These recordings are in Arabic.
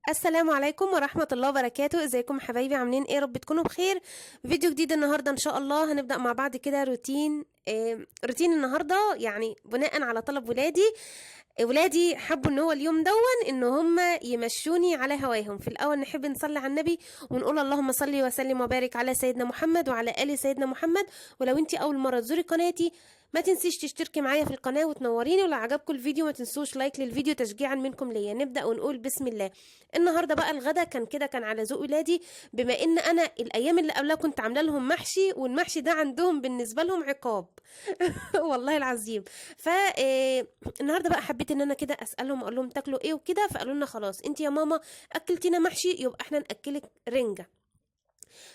السلام عليكم ورحمة الله وبركاته. ازيكم حبايبي؟ عاملين ايه؟ رب تكونوا بخير. فيديو جديد النهاردة ان شاء الله. هنبدأ مع بعض كده روتين النهاردة، يعني بناء على طلب ولادي حبوا ان هو اليوم ان هم يمشوني على هواهم. في الاول نحب نصلي على النبي ونقول اللهم صل وسلم وبارك على سيدنا محمد وعلى ال سيدنا محمد. ولو انت اول مرة تزوري قناتي ما تنسيش تشتركي معايا في القناة وتنوريني، ولو عجبكم الفيديو ما تنسوش لايك للفيديو تشجيعا منكم ليا. نبدأ ونقول بسم الله. النهارده بقى الغدا كان على ذوق ولادي، بما ان انا الايام اللي قبلها كنت عامله لهم محشي، والمحشي ده عندهم بالنسبه لهم عقاب. والله العظيم. ف النهارده بقى حبيت ان انا كده اسالهم، اقول لهم تاكلوا ايه وكده، فقالوا لنا خلاص انت يا ماما اكلتينا محشي يبقى احنا ناكلك رنجه.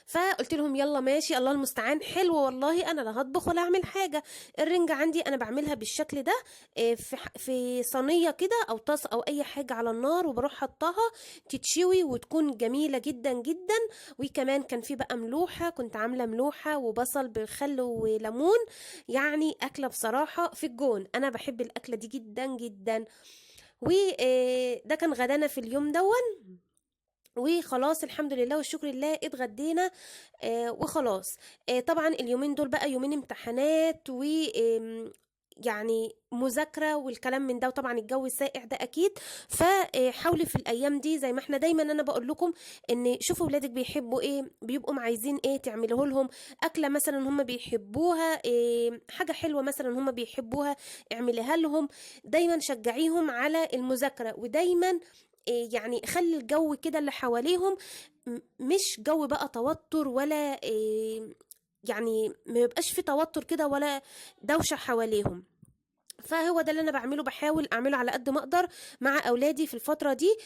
فقلت لهم يلا ماشي، الله المستعان. حلو والله، انا لا هطبخ ولا اعمل حاجه. الرنجه عندي انا بعملها بالشكل ده، في صينيه كده او طاس او اي حاجه على النار، وبروح حطها تتشوي وتكون جميله جدا جدا. وكمان كان في بقى ملوحه، كنت عامله ملوحه وبصل بالخل وليمون. يعني اكله بصراحه في الجون، انا بحب الاكله دي جدا جدا. وده كان غدانا في اليوم وخلاص الحمد لله والشكر لله اتغدينا. وخلاص. طبعا اليومين دول بقى يومين امتحانات و يعني مذاكرة والكلام من ده، وطبعا الجو الساقع ده اكيد. فحاولي في الايام دي زي ما احنا دايما انا بقول لكم ان شوفوا ولادك بيحبوا ايه، بيبقوا عايزين ايه تعملوه لهم. اكلة مثلا هم بيحبوها، حاجة حلوة مثلا هم بيحبوها اعمليها لهم. دايما شجعيهم على المذاكرة، ودايما يعني خلي الجو كده اللي حواليهم مش جو بقى توتر، ولا يعني ما يبقاش في توتر كده ولا دوشة حواليهم. فهو ده اللي انا بعمله، بحاول اعمله على قد ما اقدر مع اولادي في الفتره دي.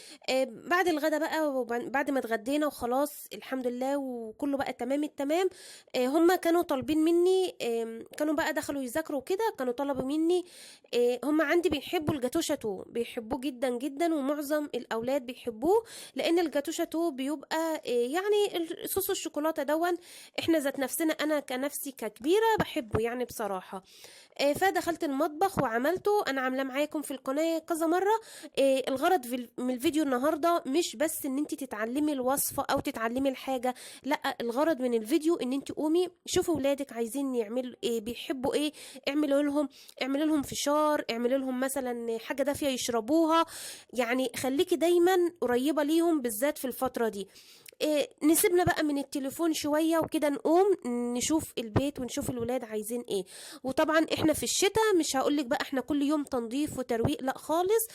بعد الغدا بقى وبعد ما اتغدينا وخلاص الحمد لله وكله بقى تمام التمام. هم كانوا طالبين مني، كانوا بقى دخلوا يذاكروا كده، كانوا طلبوا مني. هم عندي بيحبوا الجاتو شاتو، بيحبوه جدا جدا، ومعظم الاولاد بيحبوه. لان الجاتو شاتو بيبقى يعني صوص الشوكولاته احنا ذات نفسنا، انا كنفسي ككبيره بحبه يعني بصراحه. فدخلت المطبخ وعملته، انا عاملاه معاكم في القناه كذا مره. الغرض من الفيديو النهارده مش بس ان انت تتعلمي الوصفه او تتعلمي الحاجه، لا، الغرض من الفيديو ان انت قومي شوفوا ولادك عايزين يعملوا ايه، بيحبوا ايه، اعملوا لهم فشار، اعملوا لهم مثلا حاجه دافيه يشربوها. يعني خليكي دايما قريبه ليهم بالذات في الفتره دي. نسيبنا بقى من التليفون شوية وكده، نقوم نشوف البيت ونشوف الولاد عايزين ايه. وطبعا احنا في الشتاء مش هقولك بقى احنا كل يوم تنظيف وترويق، لا خالص.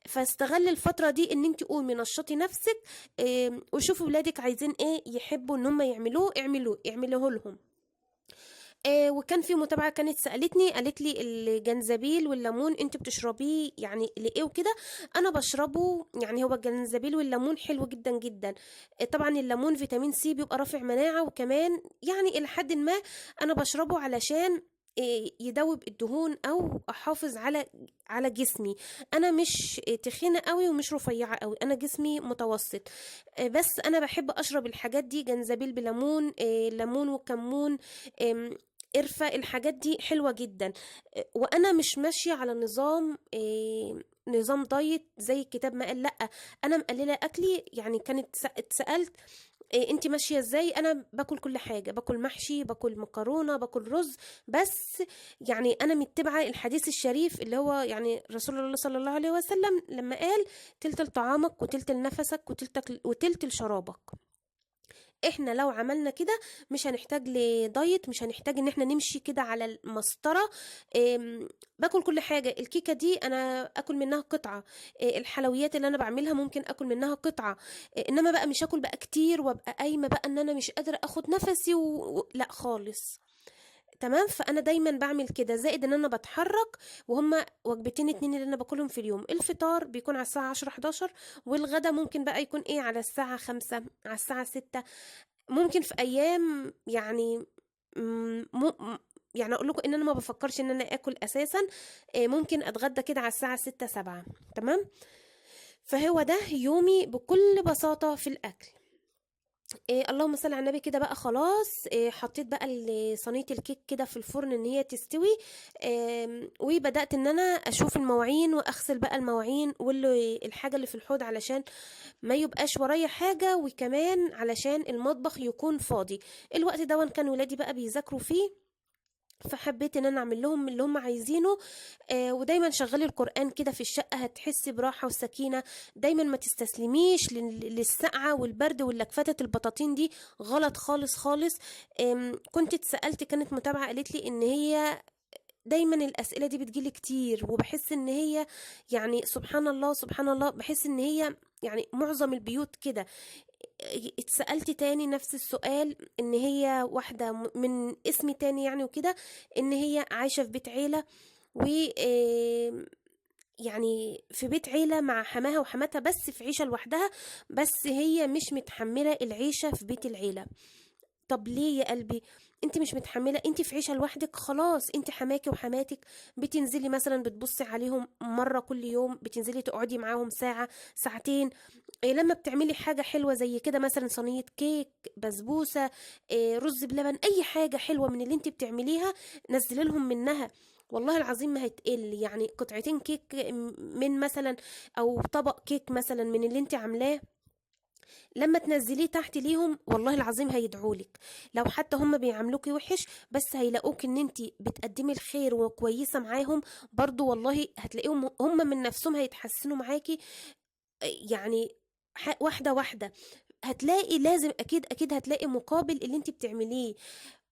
فاستغل الفترة دي ان انت قومي نشطي نفسك، وشوفي ولادك عايزين ايه، يحبوا ان هم اعملوه لهم. وكان في متابعة كانت سألتني، قالت لي الجنزبيل والليمون انت بتشربيه يعني لإيه وكده. انا بشربه، يعني هو الجنزبيل والليمون حلو جدا جدا. طبعا الليمون فيتامين سي بيبقى رافع مناعة، وكمان يعني الى حد ما انا بشربه علشان يدوب الدهون او احافظ على جسمي. انا مش تخينه قوي ومش رفيعه قوي، انا جسمي متوسط. بس انا بحب اشرب الحاجات دي، جنزبيل بليمون، ليمون وكمون، قرفة، الحاجات دي حلوة جدا. وانا مش ماشية على نظام دايت زي الكتاب ما قال، لا، انا مقللة اكلي. يعني كانت اتسألت انت ماشية ازاي؟ انا باكل كل حاجة، باكل محشي، باكل مكرونة، باكل رز. بس يعني انا متبعة الحديث الشريف اللي هو يعني رسول الله صلى الله عليه وسلم لما قال تلت لطعامك وتلت لنفسك وتلت لشرابك. احنا لو عملنا كده مش هنحتاج لدايت، مش هنحتاج ان احنا نمشي كده على المسطرة. باكل كل حاجة، الكيكة دي انا اكل منها قطعة، الحلويات اللي انا بعملها ممكن اكل منها قطعة. انما بقى مش اكل بقى كتير وابقى قايمة بقى ان انا مش قادرة اخد نفسي لا خالص. تمام. فانا دايما بعمل كده، زائد ان انا بتحرك. وهما وجبتين اتنين اللي انا باكلهم في اليوم، الفطار بيكون على الساعة 10 11، والغدا ممكن بقى يكون ايه على الساعة 5 على الساعة 6. ممكن في ايام يعني يعني اقول لكم ان انا ما بفكرش ان انا اكل اساسا. ممكن اتغدى كده على الساعة 6 7. تمام. فهو ده يومي بكل بساطة في الاكل. اللهم صل على النبي. كده بقى خلاص، حطيت بقى صينيه الكيك كده في الفرن ان هي تستوي. وبدات ان انا اشوف المواعين واغسل بقى المواعين والحاجه اللي في الحوض علشان ما يبقاش ورايا حاجه، وكمان علشان المطبخ يكون فاضي. الوقت ده كان ولادي بقى بيذاكروا فيه، فحبيت ان انا اعمل لهم اللي هم عايزينه. ودايما شغلي القرآن كده في الشقة، هتحسي براحة وسكينة. دايما ما تستسلميش للسقعة والبرد واللكفتة البطاطين دي، غلط خالص خالص. كنت اتسألت، كانت متابعة قالت لي ان هي دايما الأسئلة دي بتجيلي كتير، وبحس ان هي يعني سبحان الله سبحان الله، بحس ان هي يعني معظم البيوت كده. اتسألت تاني نفس السؤال، ان هي واحدة من اسم تاني يعني وكده، ان هي عايشة في بيت عيلة، و يعني في بيت عيلة مع حماها وحماتها، بس في عيشة لوحدها، بس هي مش متحملة العيشة في بيت العيلة. طب ليه يا قلبي؟ انت مش متحمله، انت في عيشه لوحدك خلاص. انت حماكي وحماتك بتنزلي مثلا بتبصي عليهم مره كل يوم، بتنزلي تقعدي معاهم ساعه ساعتين. إيه لما بتعملي حاجه حلوه زي كده، مثلا صينيه كيك، بسبوسه، إيه رز بلبن، اي حاجه حلوه من اللي انت بتعمليها، نزلي لهم منها. والله العظيم ما هتقل، يعني قطعتين كيك من مثلا، او طبق كيك مثلا من اللي انت عاملاه، لما تنزليه تحت ليهم والله العظيم هيدعولك. لو حتى هم بيعاملوكي وحش، بس هيلاقوك ان انت بتقدمي الخير وكويسة معاهم، برضو والله هتلاقيهم هم من نفسهم هيتحسنوا معاكي. يعني واحدة واحدة هتلاقي، لازم اكيد اكيد هتلاقي مقابل اللي انت بتعمليه.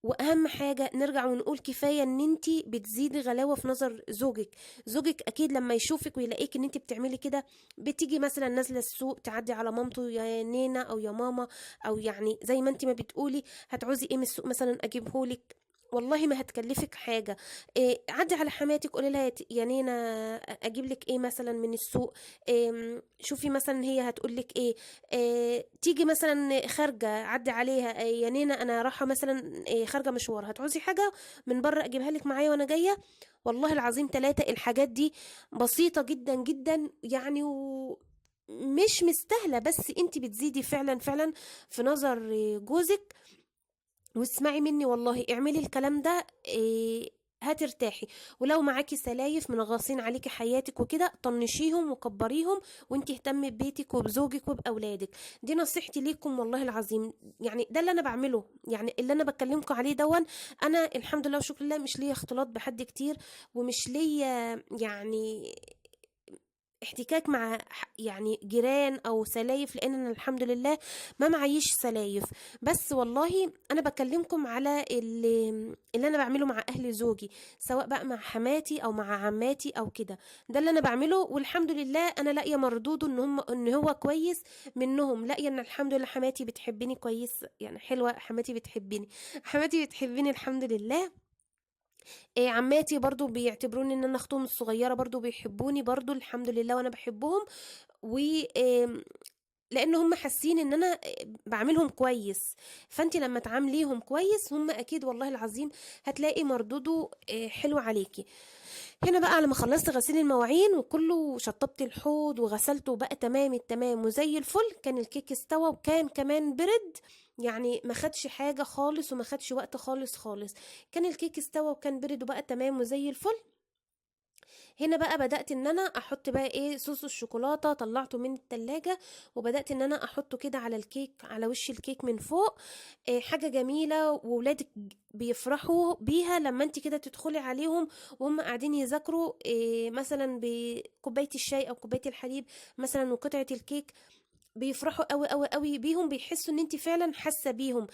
واهم حاجه نرجع ونقول، كفايه ان انت بتزيدي غلاوه في نظر زوجك. زوجك اكيد لما يشوفك ويلاقيك ان انت بتعملي كده، بتيجي مثلا نازله السوق تعدي على مامته، يا نينا او يا ماما، او يعني زي ما انت ما بتقولي، هتعوزي ايه من السوق مثلا اجيبهولك، والله ما هتكلفك حاجه. إيه، عدي على حماتك قولي لها يا نينا اجيب لك ايه مثلا من السوق. إيه، شوفي مثلا هي هتقول لك ايه. تيجي مثلا خارجه عدي عليها، يا نينا انا رايحه مثلا، خارجه مشوار، هتعوزي حاجه من بره اجيبها لك معايا وانا جايه. والله العظيم ثلاثة الحاجات دي بسيطه جدا جدا يعني، مش مستاهله، بس انت بتزيدي فعلا فعلا في نظر جوزك. واسمعي مني والله، اعملي الكلام ده، هترتاحي. ولو معاكي سلايف منغصين عليكي حياتك وكده، طنشيهم وكبريهم، وانتي اهتمي ببيتك وبزوجك وبأولادك. دي نصيحتي ليكم والله العظيم. يعني ده اللي انا بعمله، يعني اللي انا بكلمكم عليه دون. انا الحمد لله وشكر الله مش ليا اختلاط بحد كتير، ومش ليا يعني احتكاك مع يعني جيران او سلايف، لان انا الحمد لله ما معيش سلايف. بس والله انا بكلمكم على اللي انا بعمله مع اهل زوجي، سواء بقى مع حماتي او مع عماتي او كده. ده اللي انا بعمله، والحمد لله انا لاقيه مردوده ان هو كويس منهم. لاقيه ان الحمد لله حماتي بتحبني كويس، يعني حلوه حماتي بتحبني. حماتي بتحبني الحمد لله. عماتي برضو بيعتبروني ان انا اختهم الصغيره، برضو بيحبوني برضو الحمد لله، وانا بحبهم. و لان هم حاسين ان انا بعملهم كويس. فانت لما تعامليهم كويس، هم اكيد والله العظيم هتلاقي مردوده حلو عليكي. هنا بقى على ما خلصت غسيل المواعين وكله، شطبت الحوض وغسلته بقى تمام التمام وزي الفل، كان الكيك استوى وكان كمان برد، يعني ما خدش حاجة خالص وما خدش وقت خالص خالص. كان الكيك استوى وكان برد وبقى تمام وزي الفل. هنا بقى بدأت ان انا احط بقى ايه صوص الشوكولاتة، طلعته من التلاجة وبدأت ان انا احطه كده على الكيك، على وش الكيك من فوق. إيه حاجة جميلة، وولادك بيفرحوا بيها لما انت كده تدخلي عليهم وهم قاعدين يذاكروا، إيه مثلا بكوباية الشاي او كوباية الحليب مثلا وقطعة الكيك، بيفرحوا قوي قوي قوي بيهم، بيحسوا ان انت فعلا حاسه بيهم.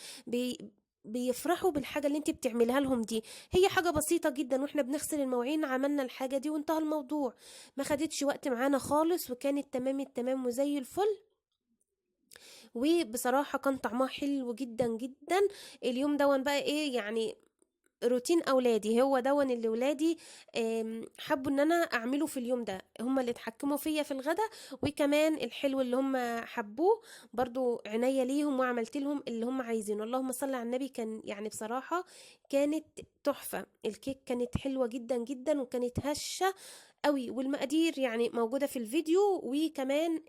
بيفرحوا بالحاجه اللي انت بتعملها لهم دي. هي حاجه بسيطه جدا، واحنا بنغسل المواعين عملنا الحاجه دي وانتهى الموضوع. ما خدتش وقت معانا خالص، وكانت تمام التمام وزي الفل. وبصراحه كان طعمها حلو جدا جدا. اليوم دون بقى ايه يعني، روتين اولادي هو دون اللي ولادي حبوا ان انا اعمله في اليوم ده، هم اللي اتحكموا فيا في الغدا. وكمان الحلو اللي هم حبوه برضو عناية ليهم، وعملت لهم اللي هم عايزينه. اللهم صل على النبي، كان يعني بصراحة كانت تحفة. الكيك كانت حلوة جدا جدا وكانت هشة قوي، والمقادير يعني موجودة في الفيديو. وكمان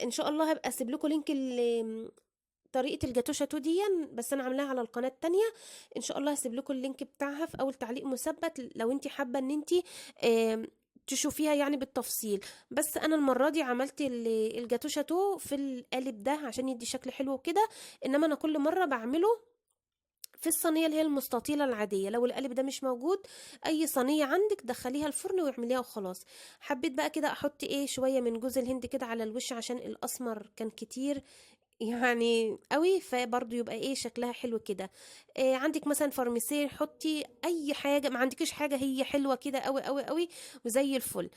ان شاء الله هبقى اسيب لكم لينك طريقة الجاتو شاتو دي بس انا عاملاها على القناة التانية، ان شاء الله هسيب لكم اللينك بتاعها في اول تعليق مثبت لو انت حابة ان انت آم، تشوفيها يعني بالتفصيل. بس انا المرة دي عملت الجاتو شاتو في القالب ده عشان يدي شكل حلو وكده، انما انا كل مرة بعمله في الصينية اللي هي المستطيلة العادية. لو القالب ده مش موجود، اي صينية عندك دخليها الفرن واعمليها وخلاص. حبيت بقى كده احط ايه شوية من جوز الهند كده على الوش عشان الاسمر كان كتير يعني قوي، فبرضه يبقى ايه شكلها حلو كده. إيه عندك مثلا فارميسير، حطي اي حاجه، ما عندكش حاجه هي حلوه كده قوي قوي قوي وزي الفل.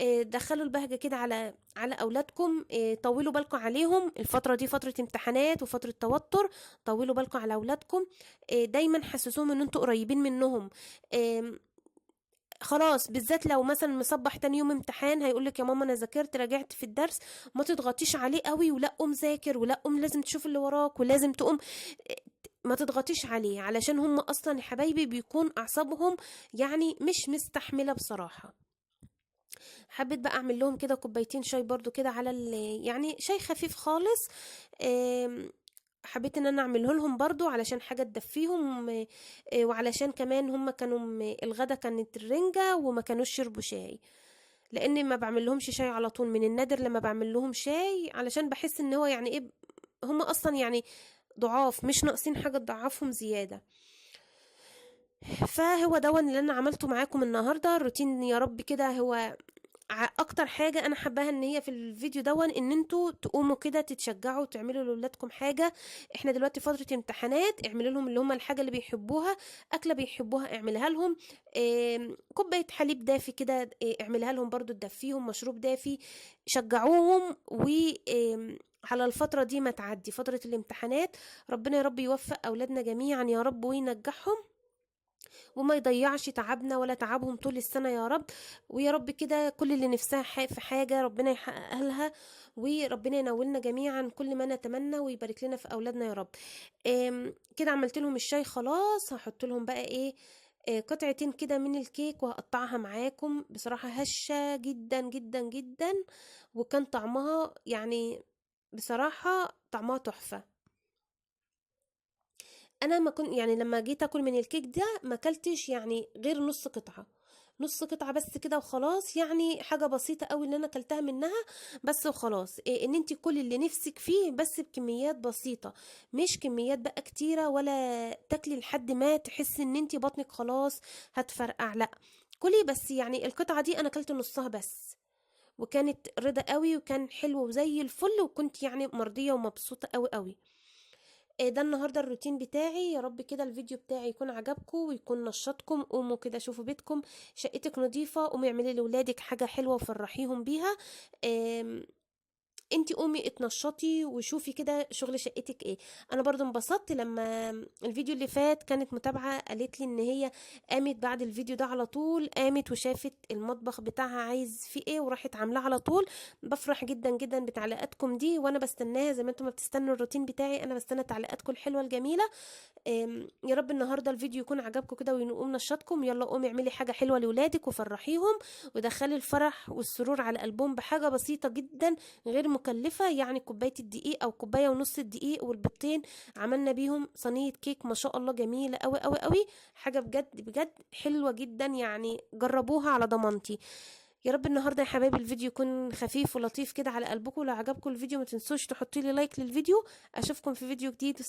إيه دخلوا البهجه كده على اولادكم. إيه طولوا بالكم عليهم، الفتره دي فتره امتحانات وفتره توتر، طولوا بالكم على اولادكم. إيه دايما حسسوهم ان انتوا قريبين منهم. إيه خلاص، بالذات لو مثلا مصبح تاني يوم امتحان هيقولك يا ماما انا ذاكرت راجعت في الدرس، ما تضغطيش عليه قوي ولا قوم ذاكر ولا قوم لازم تشوف اللي وراك ولازم تقوم. ما تضغطيش عليه علشان هم اصلا يا حبايبي بيكون اعصابهم يعني مش مستحمله بصراحه. حبيت بقى اعمل لهم كده كوبايتين شاي برضو كده على يعني شاي خفيف خالص. آم، حبيت ان انا اعمله لهم برضو علشان حاجه تدفيهم. وعلشان كمان هم كانوا الغدا كانت الرنجه وما كانوش يشربوا شاي، لاني ما بعمل لهمش شاي على طول، من النادر لما بعمل لهم شاي علشان بحس ان هو يعني ايه، هم اصلا يعني ضعاف مش ناقصين حاجه تضعفهم زياده. فهو ده اللي انا عملته معاكم النهارده الروتين يا رب كده. هو اكتر حاجة انا حباها ان هي في الفيديو ان انتوا تقوموا كده تتشجعوا وتعملوا لاولادكم حاجة. احنا دلوقتي فترة امتحانات، اعملوا لهم اللي هم الحاجة اللي بيحبوها، اكلة بيحبوها اعملها لهم. كوباية حليب دافي كده اعملها لهم برضو تدفيهم، مشروب دافي، شجعوهم. و على الفترة دي ما تعدي فترة الامتحانات، ربنا يا رب يوفق أولادنا جميعا يا رب وينجحهم، وما يضيعش تعبنا ولا تعبهم طول السنة يا رب. ويا رب كده كل اللي نفسها في حاجة ربنا يحققها لها، وربنا ينولنا جميعا كل ما نتمنى ويبارك لنا في أولادنا يا رب. كده عملت لهم الشاي خلاص، هحط لهم بقى ايه قطعتين كده من الكيك وهقطعها معاكم. بصراحة هشة جدا جدا جدا، وكان طعمها يعني بصراحة طعمها تحفة. انا ما كنت يعني لما جيت اكل من الكيك ده ما اكلتش يعني غير نص قطعه، نص قطعه بس كده وخلاص، يعني حاجه بسيطه قوي اللي انا اكلتها منها بس وخلاص. إيه ان انت كل اللي نفسك فيه بس بكميات بسيطه، مش كميات بقى كتيره ولا تاكلي لحد ما تحسي ان انت بطنك خلاص هتفرقع، لا كلي بس. يعني القطعه دي انا اكلت نصها بس، وكانت رضا قوي وكان حلو وزي الفل، وكنت يعني مرضيه ومبسوطه قوي قوي. ده النهارده الروتين بتاعي. يا رب كده الفيديو بتاعي يكون عجبكم ويكون نشطكم. قوموا كده شوفوا بيتكم، شقتك نظيفة، قومي اعملي لولادك حاجة حلوة وفرحيهم بيها. آم، انتي قومي اتنشطي وشوفي كده شغل شقتك ايه. انا برضو انبسطت لما الفيديو اللي فات كانت متابعة قالت لي ان هي قامت بعد الفيديو ده على طول، قامت وشافت المطبخ بتاعها عايز فيه ايه وراحت عاملاه على طول. بفرح جدا جدا بتعليقاتكم دي وانا بستناها زي ما انتم ما بتستنوا الروتين بتاعي، انا بستنى تعليقاتكم الحلوة الجميلة. يا رب النهارده الفيديو يكون عجبكم كده ويقوم نشاطكم. يلا قومي اعملي حاجه حلوه لاولادك وفرحيهم، ودخلي الفرح والسرور على قلبهم بحاجه بسيطه جدا غير مكلفه. يعني كوبايه الدقيق او كوبايه ونص الدقيق والبيضتين عملنا بيهم صينيه كيك ما شاء الله جميله قوي قوي قوي، حاجه بجد بجد حلوه جدا، يعني جربوها على ضمانتي. يا رب النهارده يا حبايبي الفيديو يكون خفيف ولطيف كده على قلبكم. لو عجبكم الفيديو ما تنسوش تحطوا لي لايك للفيديو. اشوفكم في فيديو جديد.